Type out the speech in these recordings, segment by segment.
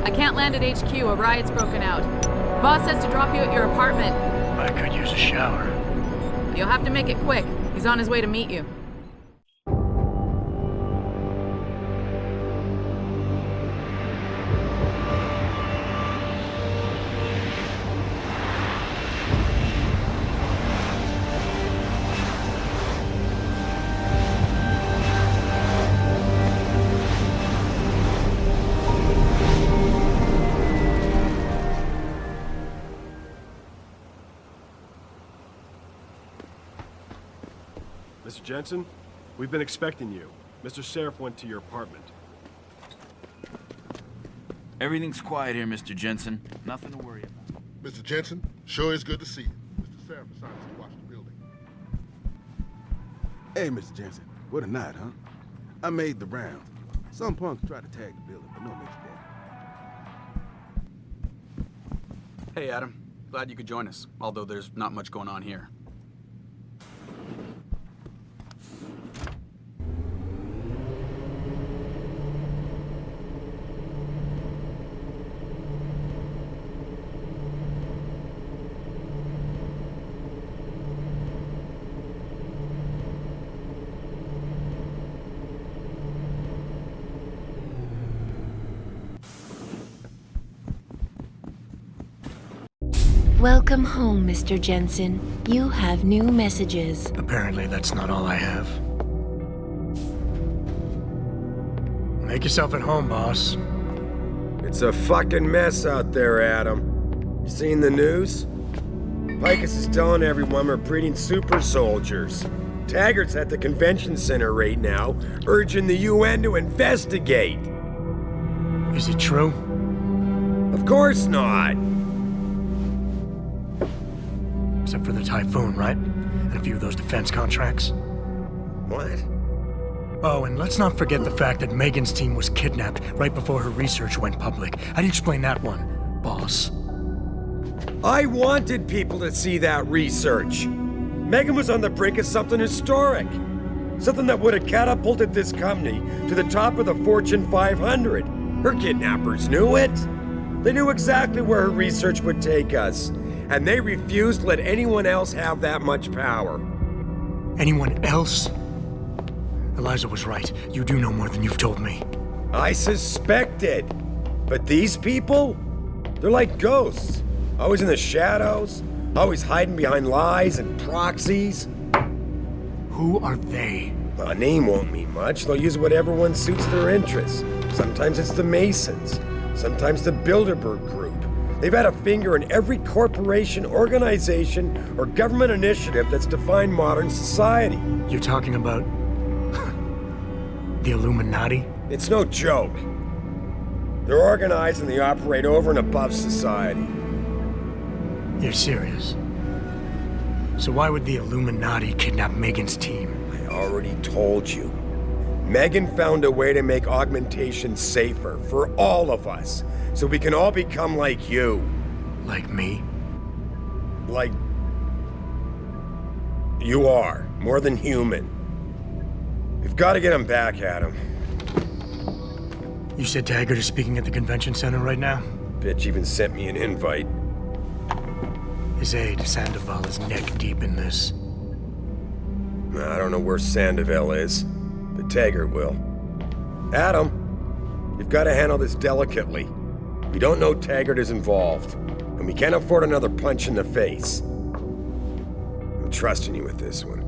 I can't land at HQ. A riot's broken out. Boss says to drop you at your apartment. I could use a shower. You'll have to make it quick. He's on his way to meet you. Mr. Jensen, we've been expecting you. Mr. Sarif went to your apartment. Everything's quiet here, Mr. Jensen. Nothing to worry about. Mr. Jensen, sure is good to see you. Mr. Sarif assigned us to watch the building. Hey, Mr. Jensen. What a night, huh? I made the rounds. Some punks tried to tag the building, but no major damage. Hey, Adam. Glad you could join us, although there's not much going on here. Welcome home, Mr. Jensen. You have new messages. Apparently that's not all I have. Make yourself at home, boss. It's a fucking mess out there, Adam. You seen the news? Picus is telling everyone we're breeding super soldiers. Taggart's at the convention center right now, urging the UN to investigate. Is it true? Of course not. Except for the Typhoon, right? And a few of those defense contracts. What? Oh, and let's not forget the fact that Megan's team was kidnapped right before her research went public. How do you explain that one, boss? I wanted people to see that research. Megan was on the brink of something historic. Something that would have catapulted this company to the top of the Fortune 500. Her kidnappers knew it. They knew exactly where her research would take us. And they refused to let anyone else have that much power. Anyone else? Eliza was right. You do know more than you've told me. I suspected. But these people? They're like ghosts. Always in the shadows. Always hiding behind lies and proxies. Who are they? A name won't mean much. They'll use whatever one suits their interests. Sometimes it's the Masons. Sometimes the Bilderberg Group. They've had a finger in every corporation, organization, or government initiative that's defined modern society. You're talking about... the Illuminati? It's no joke. They're organized and they operate over and above society. You're serious? So why would the Illuminati kidnap Megan's team? I already told you. Megan found a way to make augmentation safer for all of us. So we can all become like you. Like me? Like... you are. More than human. We've got to get him back, Adam. You said Taggart is speaking at the convention center right now? Bitch even sent me an invite. His aide, Sandoval, is neck deep in this. I don't know where Sandoval is, but Taggart will. Adam, you've got to handle this delicately. We don't know Taggart is involved, and we can't afford another punch in the face. I'm trusting you with this one.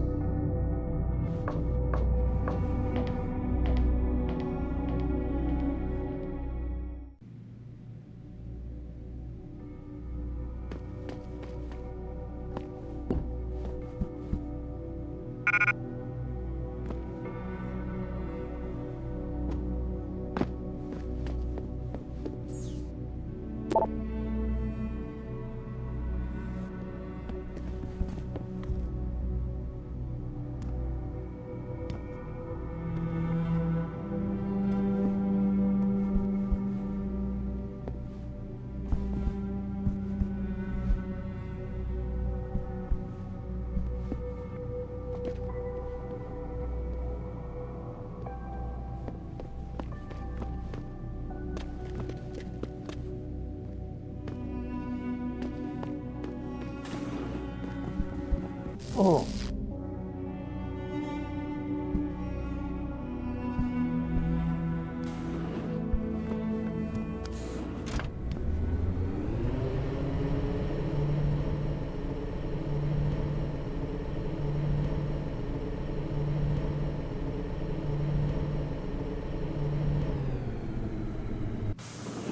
Oh.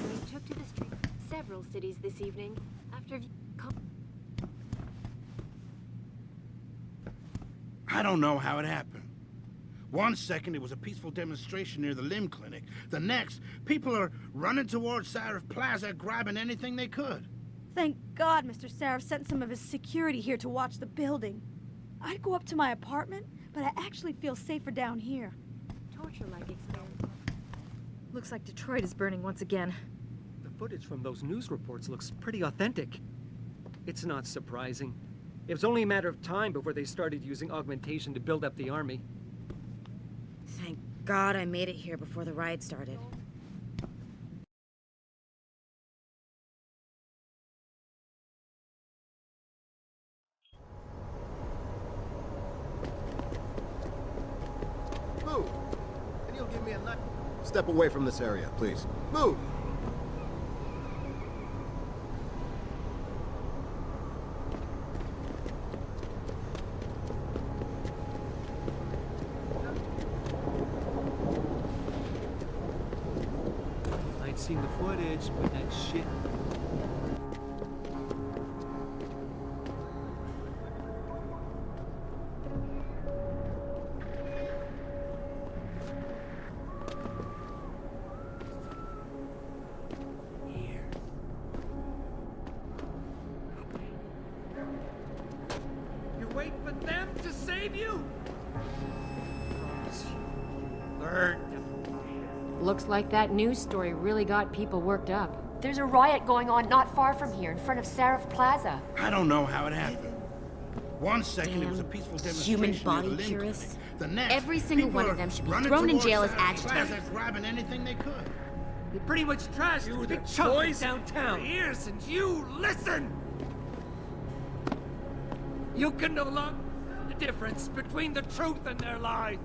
We took to the street several cities this evening after. I don't know how it happened. One second, it was a peaceful demonstration near the L.I.M.B clinic. The next, people are running towards Sarif Plaza, grabbing anything they could. Thank God Mr. Sarif sent some of his security here to watch the building. I'd go up to my apartment, but I actually feel safer down here. Torture-like experience. Looks like Detroit is burning once again. The footage from those news reports looks pretty authentic. It's not surprising. It was only a matter of time before they started using augmentation to build up the army. Thank God I made it here before the riot started. Move! And you'll give me a knife. Step away from this area, please. Move! I'd seen the footage, but that shit. You wait for them to save you? Promise you. Learn to. Looks like that news story really got people worked up. There's a riot going on not far from here, in front of Sarif Plaza. I don't know how it happened. One second, it was a peaceful demonstration human near the body L.I.M.B purists. clinic. The next, Every single people one of are them should be running thrown in towards jail as Sarif agitators. Plaza, grabbing anything they could. They pretty much trashed you, the chunk downtown. Ears and you listen. You can no longer tell the difference between the truth and their lies.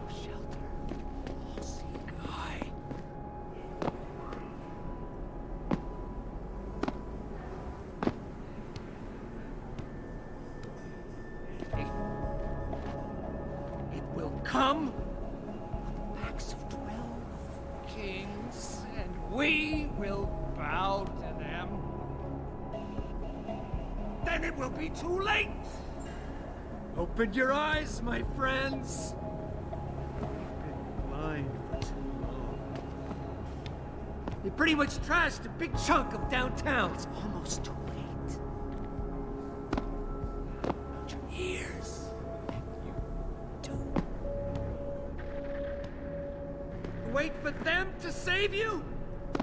Shelter. All-seeing eye. It will come. Backs of 12 kings, and we will bow to them. Then it will be too late. Open your eyes, my friends. We've been blind for too long. They pretty much trashed a big chunk of downtown. It's almost too late. About your ears. You wait for them to save you? I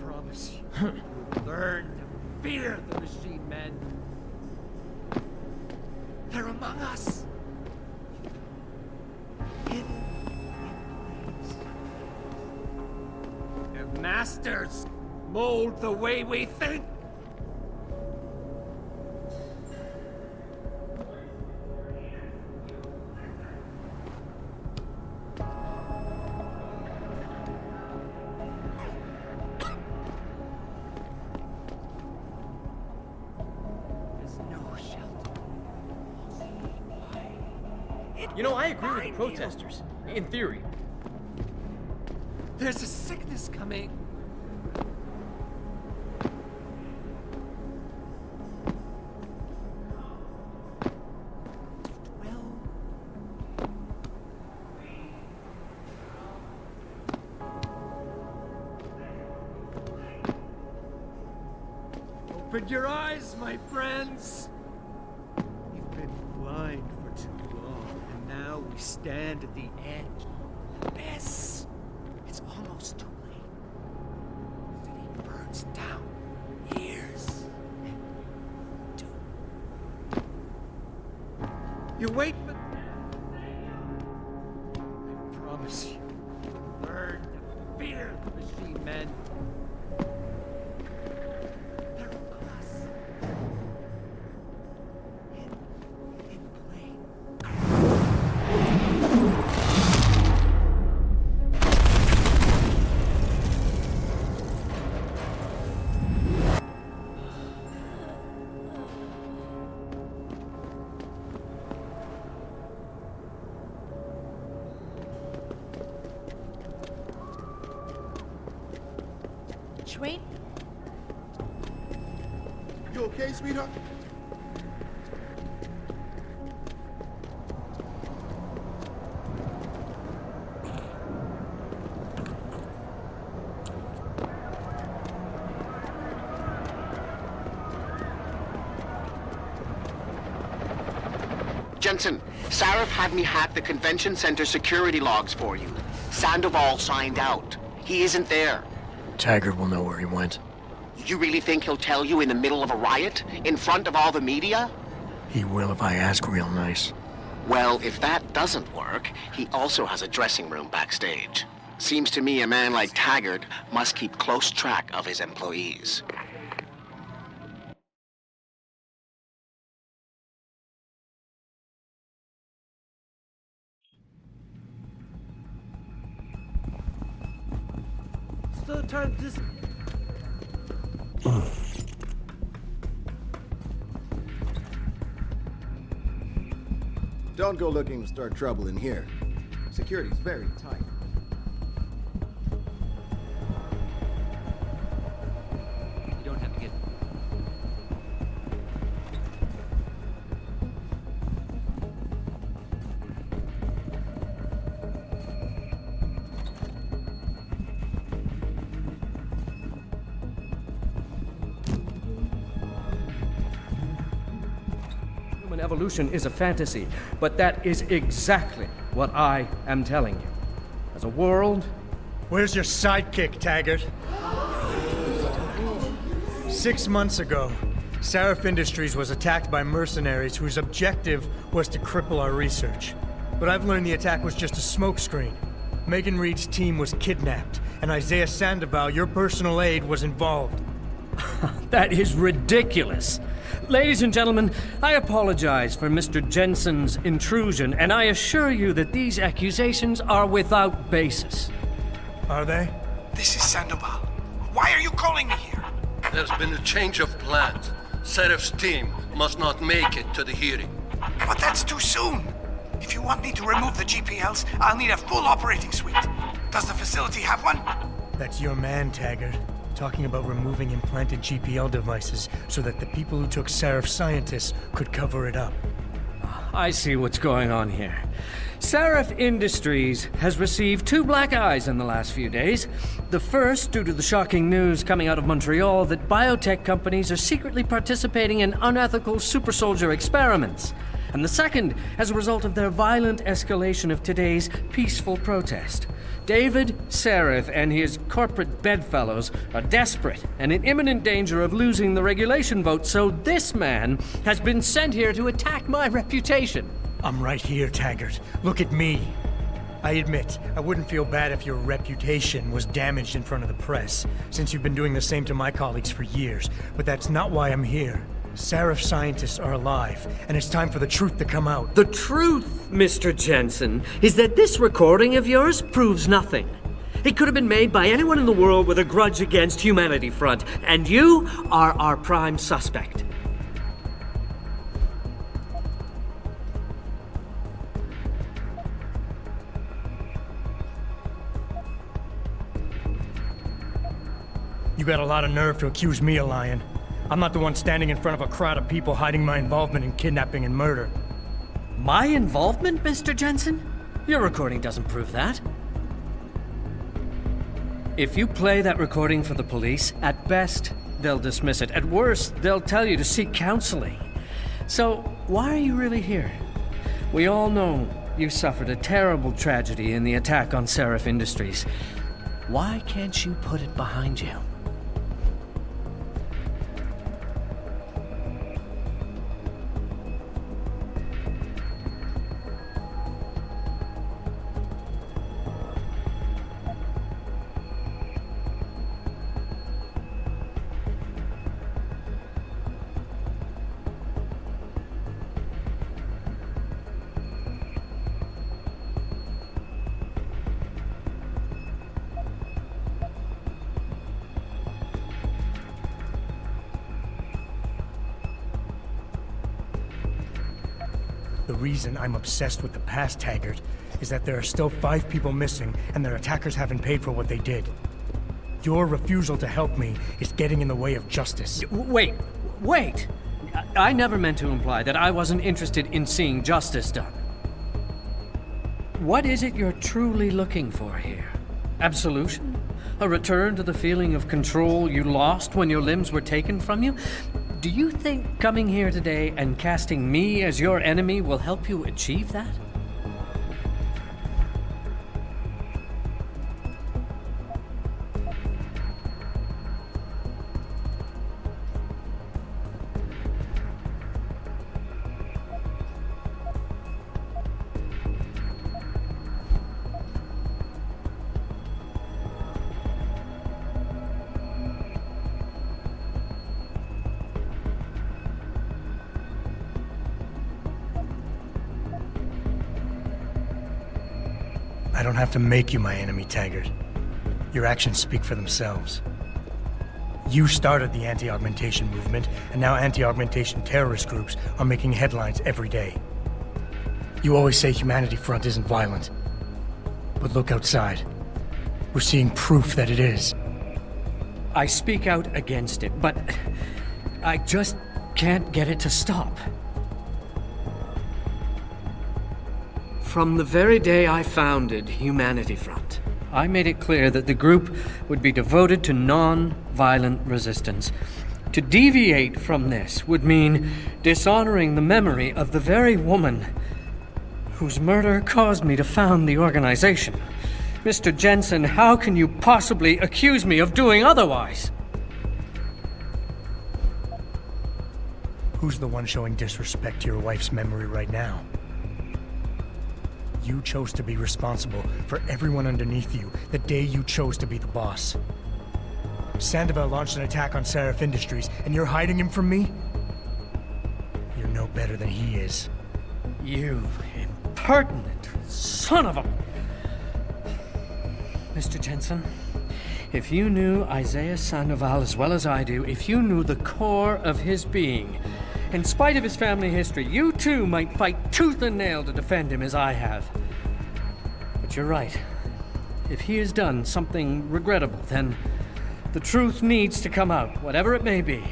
promise you, you will learn to fear the machine men. They're among us. Hidden in plain sight. Their masters mold the way we think. You know, I agree with the protesters, in theory. There's a sickness coming. Open your eyes, my friends. You've been blind for too long, and now we stand at the edge of the abyss. It's almost too late. The city burns down years. You wait for I promise you, learn to fear the machine men. much, right? You okay, sweetheart? Jensen, Sarif had me hack the convention center security logs for you. Sandoval signed out. He isn't there. Taggart will know where he went. You really think he'll tell you in the middle of a riot? In front of all the media? He will if I ask real nice. Well, if that doesn't work, he also has a dressing room backstage. Seems to me a man like Taggart must keep close track of his employees. Still trying to Don't go looking to start trouble in here. Security's very tight. You don't have to get... Human evolution is a fantasy, but that is exactly what I am telling you. As a world... Where's your sidekick, Taggart? 6 months ago, Sarif Industries was attacked by mercenaries whose objective was to cripple our research. But I've learned the attack was just a smokescreen. Megan Reed's team was kidnapped, and Isaiah Sandoval, your personal aide, was involved. That is ridiculous. Ladies and gentlemen, I apologize for Mr. Jensen's intrusion, and I assure you that these accusations are without basis. Are they? This is Sandoval. Why are you calling me here? There's been a change of plans. Sarif's team must not make it to the hearing. But that's too soon. If you want me to remove the GPLs, I'll need a full operating suite. Does the facility have one? That's your man, Taggart. Talking about removing implanted GPL devices so that the people who took Sarif scientists could cover it up. I see what's going on here. Sarif Industries has received 2 black eyes in the last few days. The first, due to the shocking news coming out of Montreal that biotech companies are secretly participating in unethical super soldier experiments. And the second, as a result of their violent escalation of today's peaceful protest. David Sarif and his corporate bedfellows are desperate and in imminent danger of losing the regulation vote, so this man has been sent here to attack my reputation. I'm right here, Taggart. Look at me. I admit, I wouldn't feel bad if your reputation was damaged in front of the press, since you've been doing the same to my colleagues for years, but that's not why I'm here. Sarif scientists are alive, and it's time for the truth to come out. The truth, Mr. Jensen, is that this recording of yours proves nothing. It could have been made by anyone in the world with a grudge against Humanity Front, and you are our prime suspect. You got a lot of nerve to accuse me of lying. I'm not the one standing in front of a crowd of people hiding my involvement in kidnapping and murder. My involvement, Mr. Jensen? Your recording doesn't prove that. If you play that recording for the police, at best, they'll dismiss it. At worst, they'll tell you to seek counseling. So, why are you really here? We all know you suffered a terrible tragedy in the attack on Sarif Industries. Why can't you put it behind you? The reason I'm obsessed with the past, Taggart, is that there are still 5 people missing, and their attackers haven't paid for what they did. Your refusal to help me is getting in the way of justice. Wait! I never meant to imply that I wasn't interested in seeing justice done. What is it you're truly looking for here? Absolution? A return to the feeling of control you lost when your limbs were taken from you? Do you think coming here today and casting me as your enemy will help you achieve that? I don't have to make you my enemy, Taggart. Your actions speak for themselves. You started the anti-augmentation movement, and now anti-augmentation terrorist groups are making headlines every day. You always say Humanity Front isn't violent. But look outside. We're seeing proof that it is. I speak out against it, but I just can't get it to stop. From the very day I founded Humanity Front, I made it clear that the group would be devoted to non-violent resistance. To deviate from this would mean dishonoring the memory of the very woman whose murder caused me to found the organization. Mr. Jensen, how can you possibly accuse me of doing otherwise? Who's the one showing disrespect to your wife's memory right now? You chose to be responsible for everyone underneath you the day you chose to be the boss. Sandoval launched an attack on Sarif Industries, and you're hiding him from me? You're no better than he is. You impertinent son of a... Mr. Jensen, if you knew Isaiah Sandoval as well as I do, if you knew the core of his being, in spite of his family history, you too might fight tooth and nail to defend him as I have. But you're right. If he has done something regrettable, then the truth needs to come out, whatever it may be.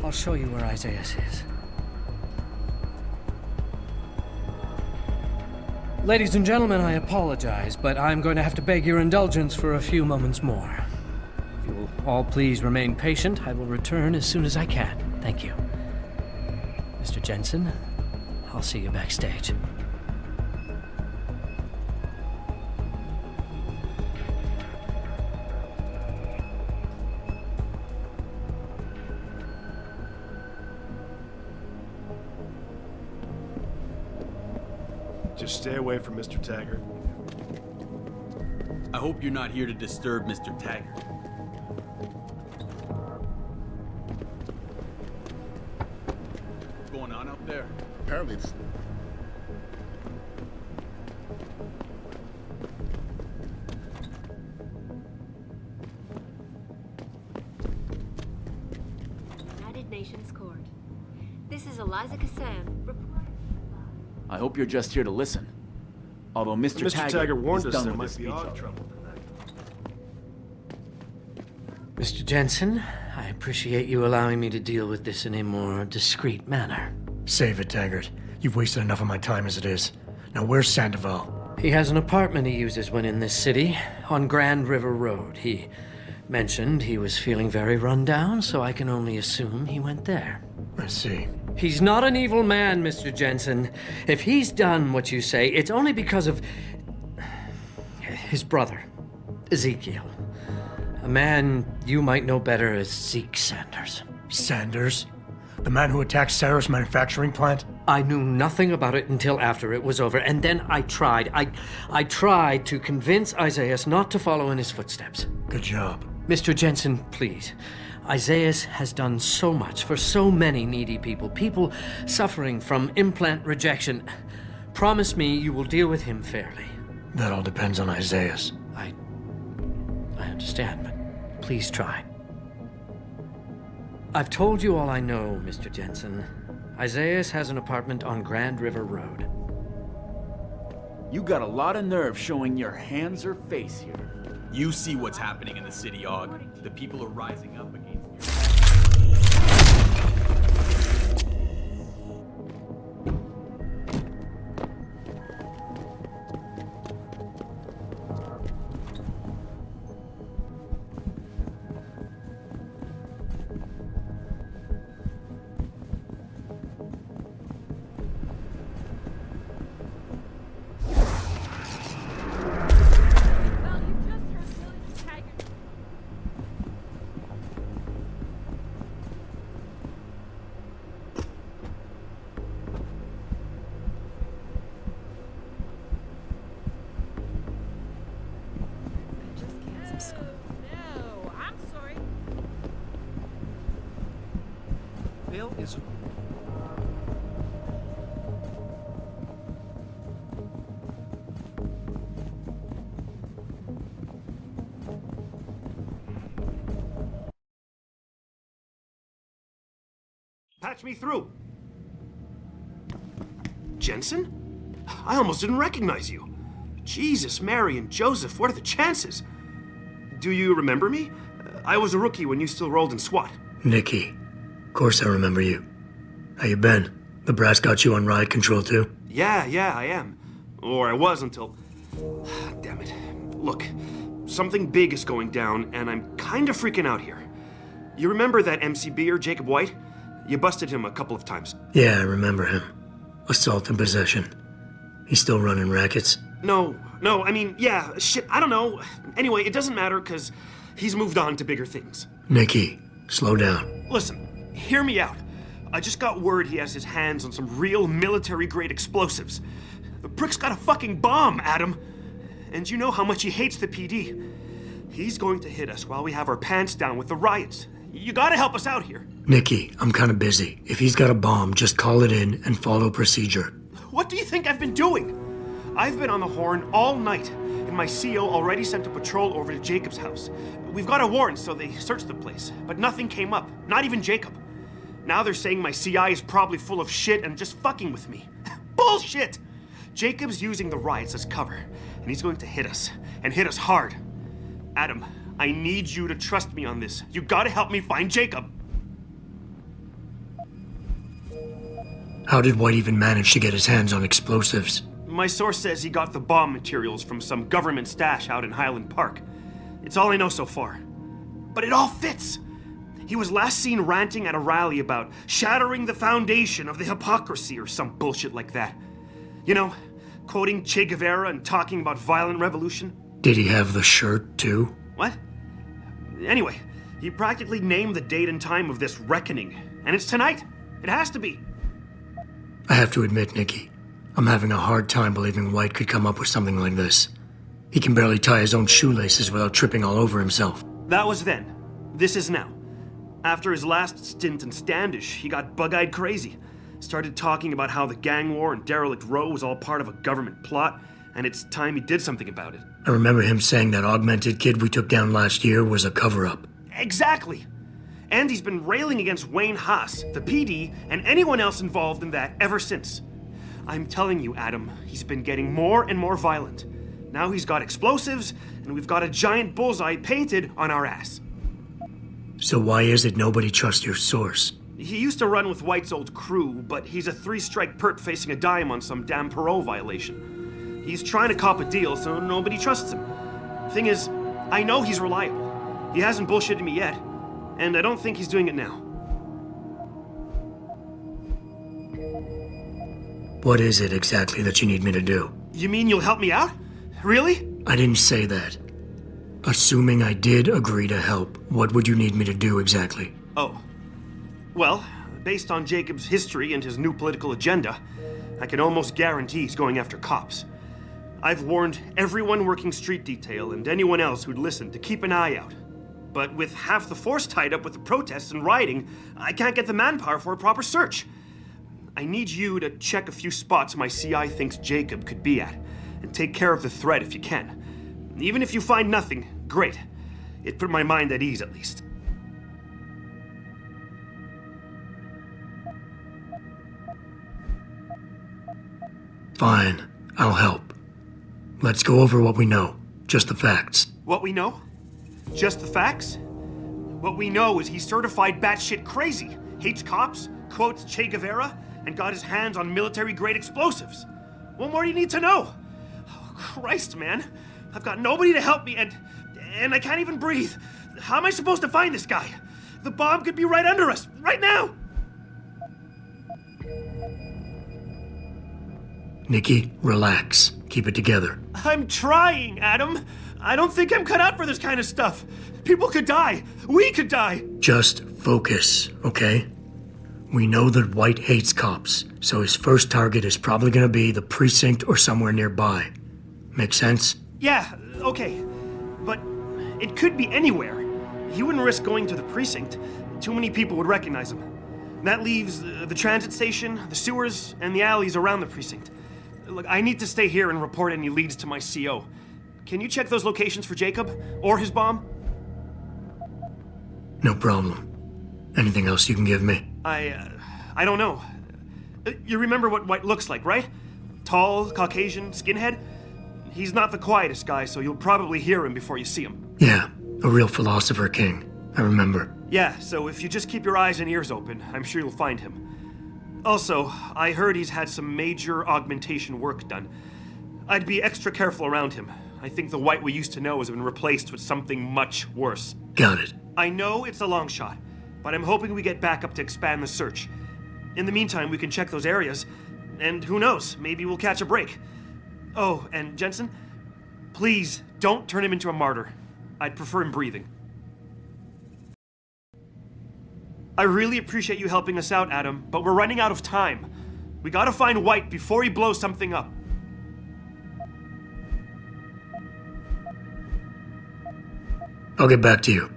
I'll show you where Isaiah is. Ladies and gentlemen, I apologize, but I'm going to have to beg your indulgence for a few moments more. If you will all please remain patient, I will return as soon as I can. Thank you. Mr. Jensen, I'll see you backstage. Just stay away from Mr. Taggart. I hope you're not here to disturb Mr. Taggart. What's going on out there? Apparently it's... United Nations Court. This is Eliza Kassan, reporting. I hope you're just here to listen. Although Mr. Taggart warned us done there with might his be speech audit already. trouble tonight. Mr. Jensen, I appreciate you allowing me to deal with this in a more discreet manner. Save it, Taggart. You've wasted enough of my time as it is. Now where's Sandoval? He has an apartment he uses when in this city, on Grand River Road. He mentioned he was feeling very run down, so I can only assume he went there. I see. He's not an evil man, Mr. Jensen. If he's done what you say, it's only because of his brother, Ezekiel. A man you might know better as Zeke Sanders. Sanders? The man who attacked Sarah's manufacturing plant? I knew nothing about it until after it was over, and then I tried. I tried to convince Isaiah not to follow in his footsteps. Good job. Mr. Jensen, please. Isaiah has done so much for so many needy people, people suffering from implant rejection. Promise me you will deal with him fairly. That all depends on Isaiah's. I understand, but please try. I've told you all I know, Mr. Jensen. Isaiah has an apartment on Grand River Road. You got a lot of nerve showing your hands or face here. You see what's happening in the city, Aug. The people are rising up against you. No, I'm sorry. Bill is... Patch me through. Jensen? I almost didn't recognize you. Jesus, Mary, and Joseph, what are the chances? Do you remember me? I was a rookie when you still rolled in SWAT. Nikki. Of course I remember you. How you been? The brass got you on riot control too? Yeah, I am. Or I was until... Damn it. Look, something big is going down, and I'm kind of freaking out here. You remember that MCBer, Jacob White? You busted him a couple of times. Yeah, I remember him. Assault and possession. He's still running rackets? No, I mean, yeah, shit, I don't know. Anyway, it doesn't matter, because he's moved on to bigger things. Nikki, slow down. Listen, hear me out. I just got word he has his hands on some real military-grade explosives. The prick's got a fucking bomb, Adam. And you know how much he hates the PD. He's going to hit us while we have our pants down with the riots. You gotta help us out here. Nikki, I'm kinda busy. If he's got a bomb, just call it in and follow procedure. What do you think I've been doing? I've been on the horn all night, and my CO already sent a patrol over to Jacob's house. We've got a warrant, so they searched the place, but nothing came up, not even Jacob. Now they're saying my CI is probably full of shit and just fucking with me. Bullshit! Jacob's using the riots as cover, and he's going to hit us, and hit us hard. Adam, I need you to trust me on this. You gotta help me find Jacob. How did White even manage to get his hands on explosives? My source says he got the bomb materials from some government stash out in Highland Park. It's all I know so far. But it all fits. He was last seen ranting at a rally about shattering the foundation of the hypocrisy or some bullshit like that. You know, quoting Che Guevara and talking about violent revolution. Did he have the shirt, too? What? Anyway, he practically named the date and time of this reckoning. And it's tonight. It has to be. I have to admit, Nikki, I'm having a hard time believing White could come up with something like this. He can barely tie his own shoelaces without tripping all over himself. That was then. This is now. After his last stint in Standish, he got bug-eyed crazy. Started talking about how the gang war and Derelict Row was all part of a government plot, and it's time he did something about it. I remember him saying that augmented kid we took down last year was a cover-up. Exactly! And he's been railing against Wayne Haas, the PD, and anyone else involved in that ever since. I'm telling you, Adam, he's been getting more and more violent. Now he's got explosives, and we've got a giant bullseye painted on our ass. So why is it nobody trusts your source? He used to run with White's old crew, but he's a 3-strike pert facing a dime on some damn parole violation. He's trying to cop a deal, so nobody trusts him. Thing is, I know he's reliable. He hasn't bullshitted me yet, and I don't think he's doing it now. What is it exactly that you need me to do? You mean you'll help me out? Really? I didn't say that. Assuming I did agree to help, what would you need me to do exactly? Oh. Well, based on Jacob's history and his new political agenda, I can almost guarantee he's going after cops. I've warned everyone working street detail and anyone else who'd listen to keep an eye out. But with half the force tied up with the protests and rioting, I can't get the manpower for a proper search. I need you to check a few spots my CI thinks Jacob could be at, and take care of the threat if you can. Even if you find nothing, great. It put my mind at ease, at least. Fine, I'll help. Let's go over what we know. Just the facts. What we know? Just the facts? What we know is he's certified batshit crazy, hates cops, quotes Che Guevara, and got his hands on military-grade explosives. What more do you need to know? Oh, Christ, man. I've got nobody to help me, and I can't even breathe. How am I supposed to find this guy? The bomb could be right under us, right now! Nikki, relax. Keep it together. I'm trying, Adam. I don't think I'm cut out for this kind of stuff. People could die. We could die. Just focus, okay? We know that White hates cops, so his first target is probably gonna be the precinct or somewhere nearby. Make sense? Yeah, okay. But it could be anywhere. He wouldn't risk going to the precinct. Too many people would recognize him. That leaves the transit station, the sewers, and the alleys around the precinct. Look, I need to stay here and report any leads to my CO. Can you check those locations for Jacob? Or his bomb? No problem. Anything else you can give me? I don't know. You remember what White looks like, right? Tall, Caucasian, skinhead? He's not the quietest guy, so you'll probably hear him before you see him. Yeah, a real philosopher king. I remember. Yeah, so if you just keep your eyes and ears open, I'm sure you'll find him. Also, I heard he's had some major augmentation work done. I'd be extra careful around him. I think the White we used to know has been replaced with something much worse. Got it. I know it's a long shot, but I'm hoping we get backup to expand the search. In the meantime, we can check those areas, and who knows, maybe we'll catch a break. Oh, and Jensen, please don't turn him into a martyr. I'd prefer him breathing. I really appreciate you helping us out, Adam, but we're running out of time. We gotta find White before he blows something up. I'll get back to you.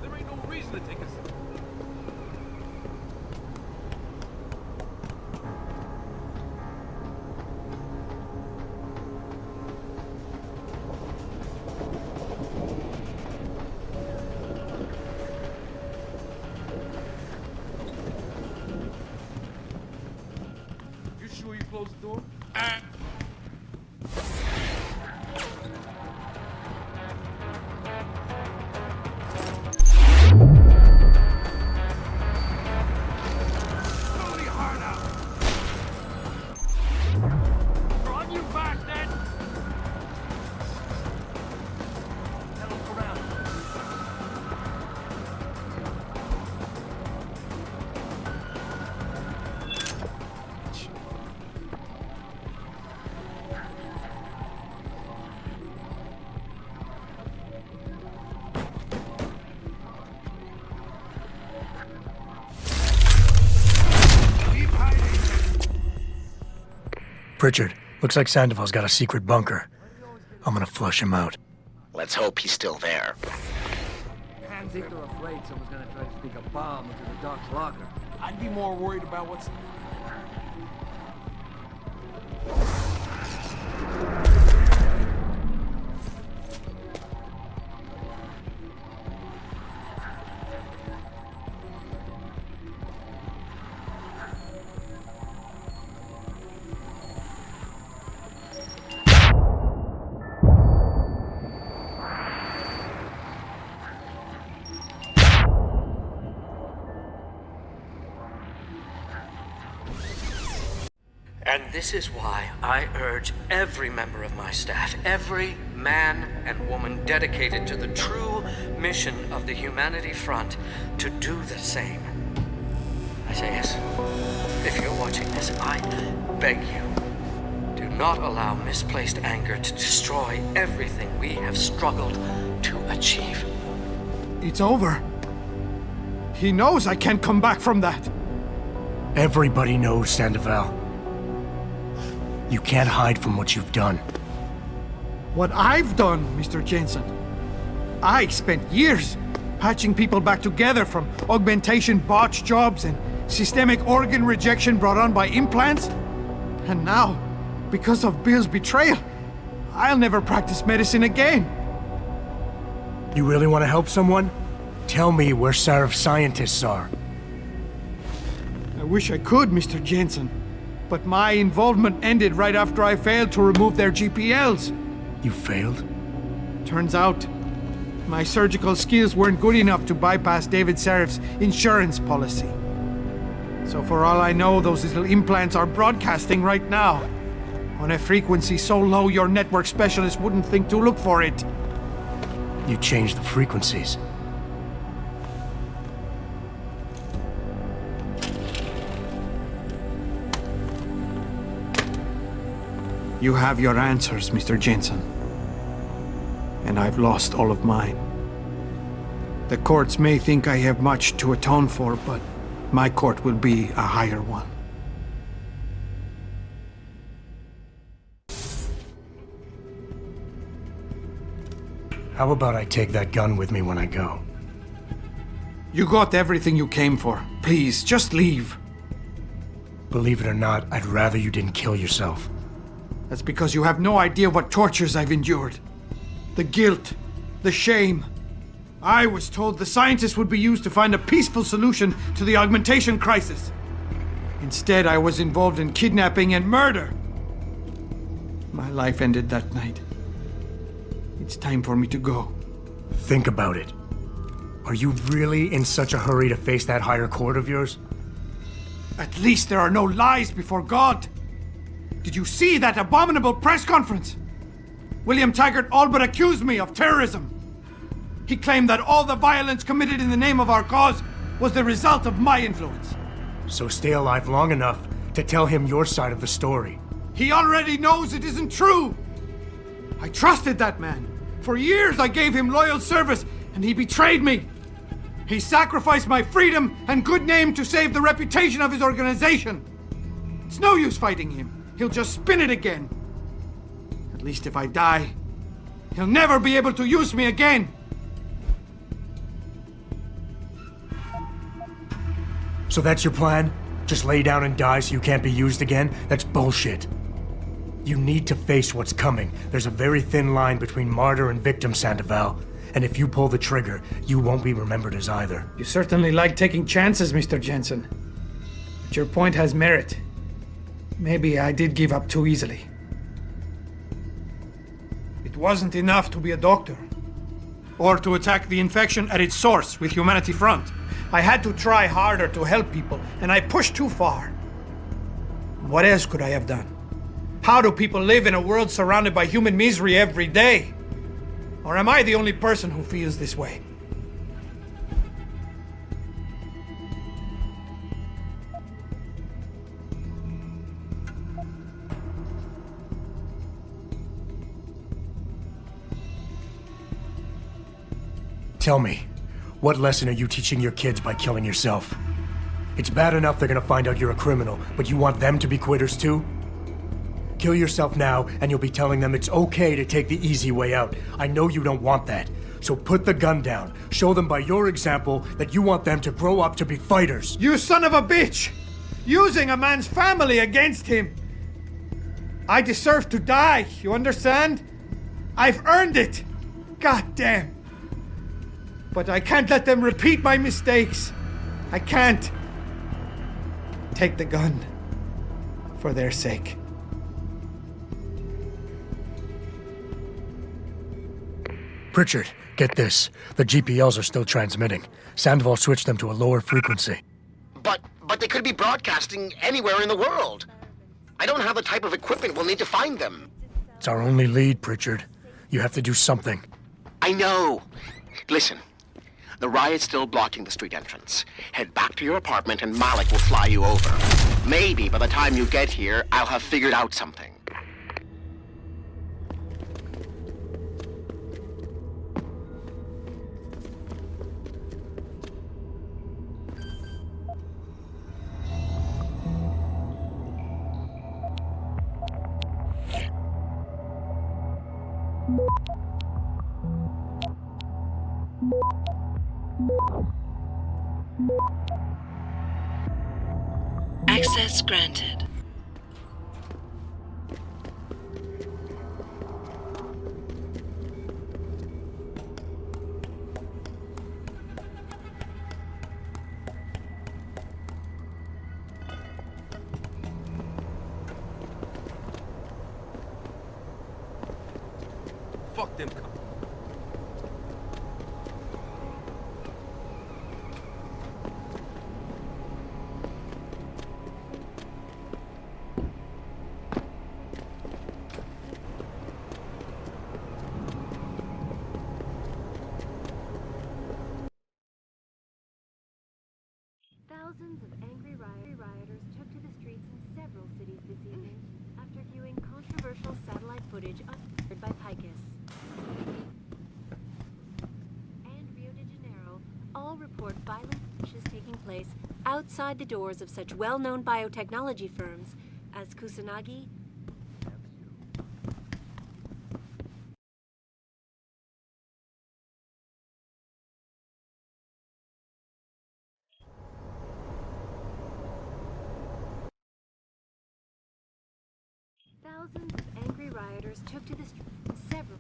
There ain't no reason to take us. You sure you closed the door? Pritchard, looks like Sandoval's got a secret bunker. I'm gonna flush him out. Let's hope he's still there. I think they're afraid someone's gonna try to sneak a bomb into the Doc's locker. I'd be more worried about what's... And this is why I urge every member of my staff, every man and woman dedicated to the true mission of the Humanity Front, to do the same. Isaias, if you're watching this, I beg you, do not allow misplaced anger to destroy everything we have struggled to achieve. It's over. He knows I can't come back from that. Everybody knows, Sandoval. You can't hide from what you've done. What I've done, Mr. Jensen. I spent years patching people back together from augmentation botch jobs and systemic organ rejection brought on by implants. And now, because of Bill's betrayal, I'll never practice medicine again. You really want to help someone? Tell me where Sarif scientists are. I wish I could, Mr. Jensen. But my involvement ended right after I failed to remove their GPLs. You failed? Turns out, my surgical skills weren't good enough to bypass David Sarif's insurance policy. So for all I know, those little implants are broadcasting right now, on a frequency so low your network specialist wouldn't think to look for it. You changed the frequencies. You have your answers, Mr. Jensen. And I've lost all of mine. The courts may think I have much to atone for, but my court will be a higher one. How about I take that gun with me when I go? You got everything you came for. Please, just leave. Believe it or not, I'd rather you didn't kill yourself. That's because you have no idea what tortures I've endured. The guilt, the shame. I was told the scientists would be used to find a peaceful solution to the augmentation crisis. Instead, I was involved in kidnapping and murder. My life ended that night. It's time for me to go. Think about it. Are you really in such a hurry to face that higher court of yours? At least there are no lies before God. Did you see that abominable press conference? William Taggart all but accused me of terrorism. He claimed that all the violence committed in the name of our cause was the result of my influence. So stay alive long enough to tell him your side of the story. He already knows it isn't true. I trusted that man. For years I gave him loyal service, and he betrayed me. He sacrificed my freedom and good name to save the reputation of his organization. It's no use fighting him. He'll just spin it again. At least if I die, he'll never be able to use me again. So that's your plan? Just lay down and die so you can't be used again? That's bullshit. You need to face what's coming. There's a very thin line between martyr and victim, Sandoval. And if you pull the trigger, you won't be remembered as either. You certainly like taking chances, Mr. Jensen. But your point has merit. Maybe I did give up too easily. It wasn't enough to be a doctor. Or to attack the infection at its source with Humanity Front. I had to try harder to help people, and I pushed too far. What else could I have done? How do people live in a world surrounded by human misery every day? Or am I the only person who feels this way? Tell me, what lesson are you teaching your kids by killing yourself? It's bad enough they're gonna find out you're a criminal, but you want them to be quitters too? Kill yourself now, and you'll be telling them it's okay to take the easy way out. I know you don't want that. So put the gun down. Show them by your example that you want them to grow up to be fighters. You son of a bitch! Using a man's family against him! I deserve to die, you understand? I've earned it! God damn! But I can't let them repeat my mistakes. I can't. Take the gun. For their sake. Pritchard, get this. The GPLs are still transmitting. Sandoval switched them to a lower frequency. But they could be broadcasting anywhere in the world. I don't have the type of equipment we'll need to find them. It's our only lead, Pritchard. You have to do something. I know. Listen, the riot's still blocking the street entrance. Head back to your apartment and Malik will fly you over. Maybe by the time you get here, I'll have figured out something. Access granted. Fuck them. Thousands of angry rioters took to the streets in several cities this evening after viewing controversial satellite footage uncovered by Picus. And Rio de Janeiro all report violent clashes taking place outside the doors of such well-known biotechnology firms as Kusanagi, thousands of angry rioters took to the streets in several.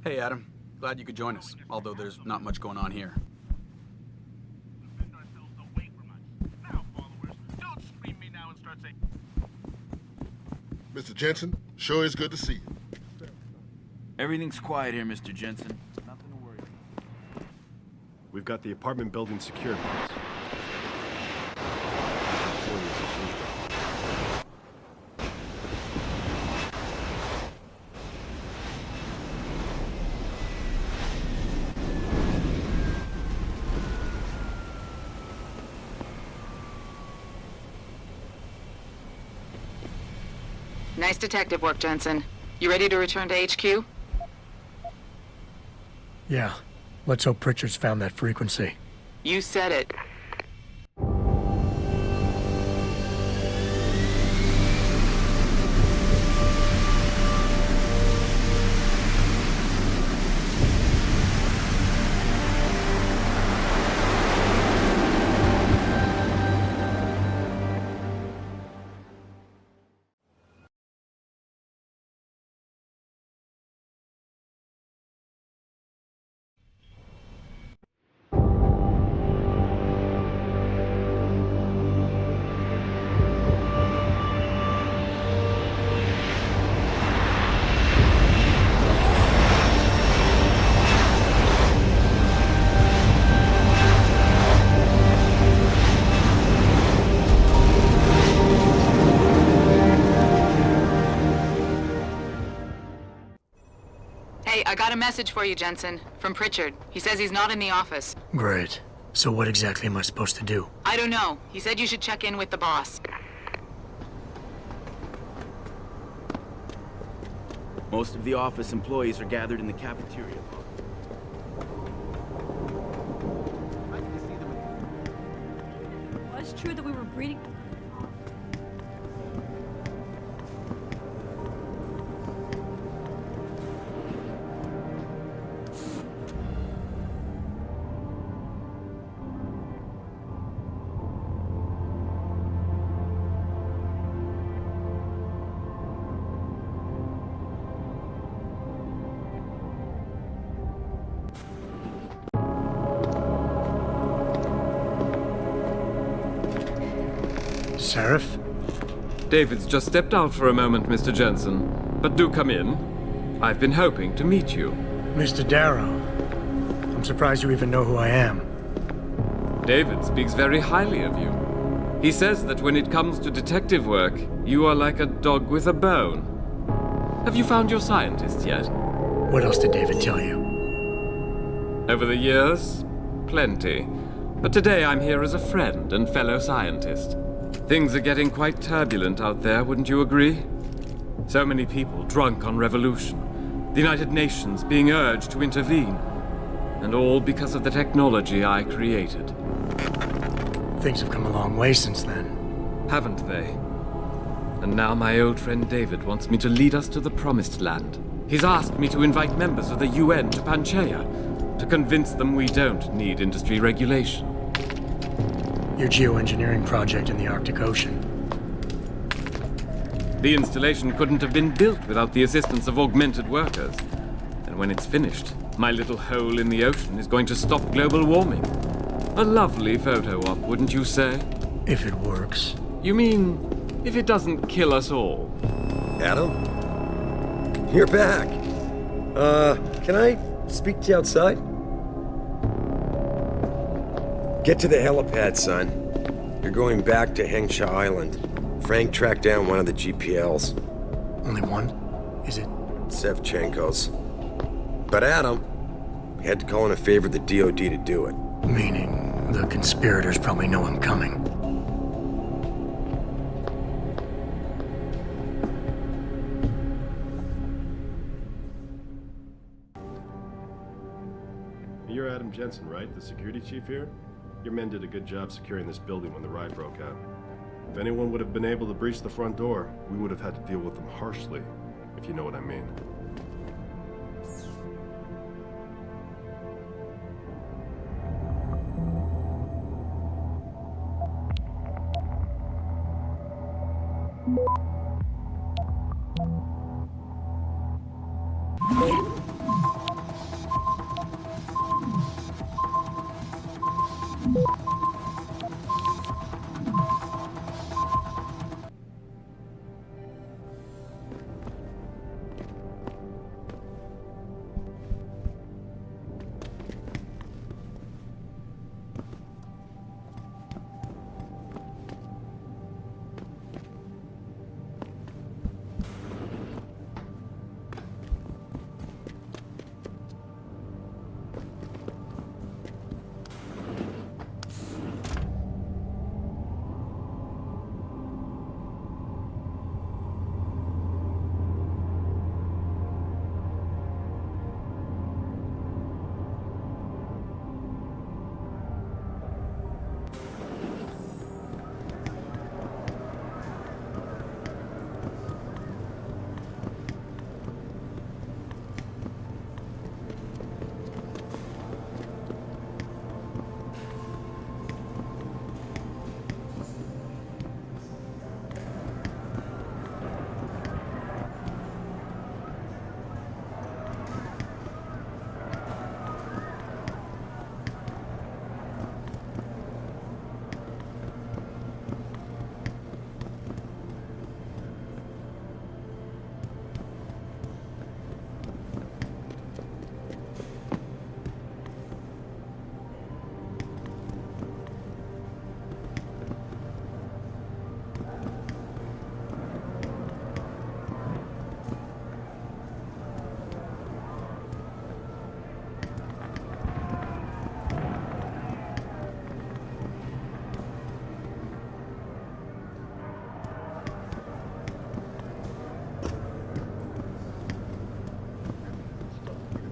Hey, Adam. Glad you could join us, although there's not much going on here. Mr. Jensen, sure is good to see you. Everything's quiet here, Mr. Jensen. Nothing to worry about. We've got the apartment building secured, boss. Nice detective work, Jensen. You ready to return to HQ? Yeah. Let's hope Pritchard's found that frequency. You said it. Hey, I got a message for you, Jensen. From Pritchard. He says he's not in the office. Great. So what exactly am I supposed to do? I don't know. He said you should check in with the boss. Most of the office employees are gathered in the cafeteria. Well, it's true that we were breeding. Sarif? David's just stepped out for a moment, Mr. Jensen. But do come in. I've been hoping to meet you. Mr. Darrow, I'm surprised you even know who I am. David speaks very highly of you. He says that when it comes to detective work, you are like a dog with a bone. Have you found your scientist yet? What else did David tell you? Over the years, plenty. But today I'm here as a friend and fellow scientist. Things are getting quite turbulent out there, wouldn't you agree? So many people drunk on revolution. The United Nations being urged to intervene. And all because of the technology I created. Things have come a long way since then. Haven't they? And now my old friend David wants me to lead us to the Promised Land. He's asked me to invite members of the UN to Panchaea, to convince them we don't need industry regulation. Your geoengineering project in the Arctic Ocean. The installation couldn't have been built without the assistance of augmented workers. And when it's finished, my little hole in the ocean is going to stop global warming. A lovely photo op, wouldn't you say? If it works. You mean, if it doesn't kill us all? Adam? You're back. Can I speak to you outside? Get to the helipad, son. You're going back to Hengsha Island. Frank tracked down one of the GPLs. Only one? Is it? Sevchenko's. But Adam, we had to call in a favor of the DOD to do it. Meaning, the conspirators probably know I'm coming. You're Adam Jensen, right? The security chief here? Your men did a good job securing this building when the riot broke out. If anyone would have been able to breach the front door, we would have had to deal with them harshly, if you know what I mean.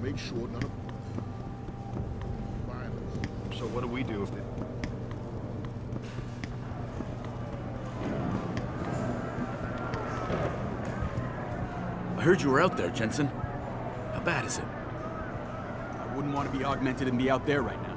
Make sure none of violence. So what do we do if they... I heard you were out there, Jensen. How bad is it? I wouldn't want to be augmented and be out there right now.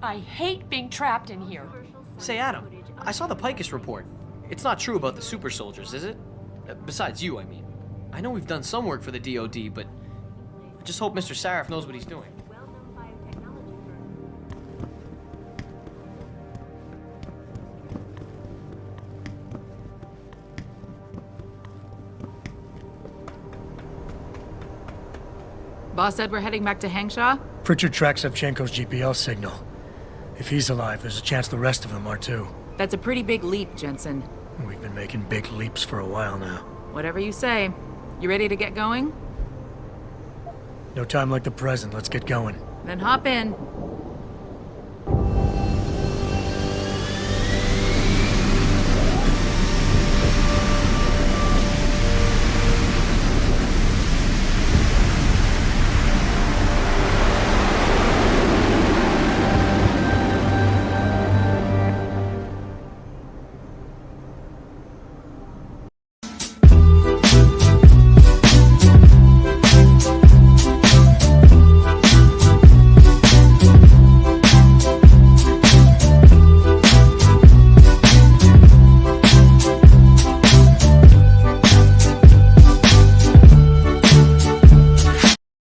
I hate being trapped in here. Say, Adam, I saw the Picus report. It's not true about the super soldiers, is it? Besides you, I mean. I know we've done some work for the DoD, but I just hope Mr. Sarif knows what he's doing. Boss said we're heading back to Hengsha? Pritchard tracks Shevchenko's GPL signal. If he's alive, there's a chance the rest of them are too. That's a pretty big leap, Jensen. We've been making big leaps for a while now. Whatever you say. You ready to get going? No time like the present. Let's get going. Then hop in.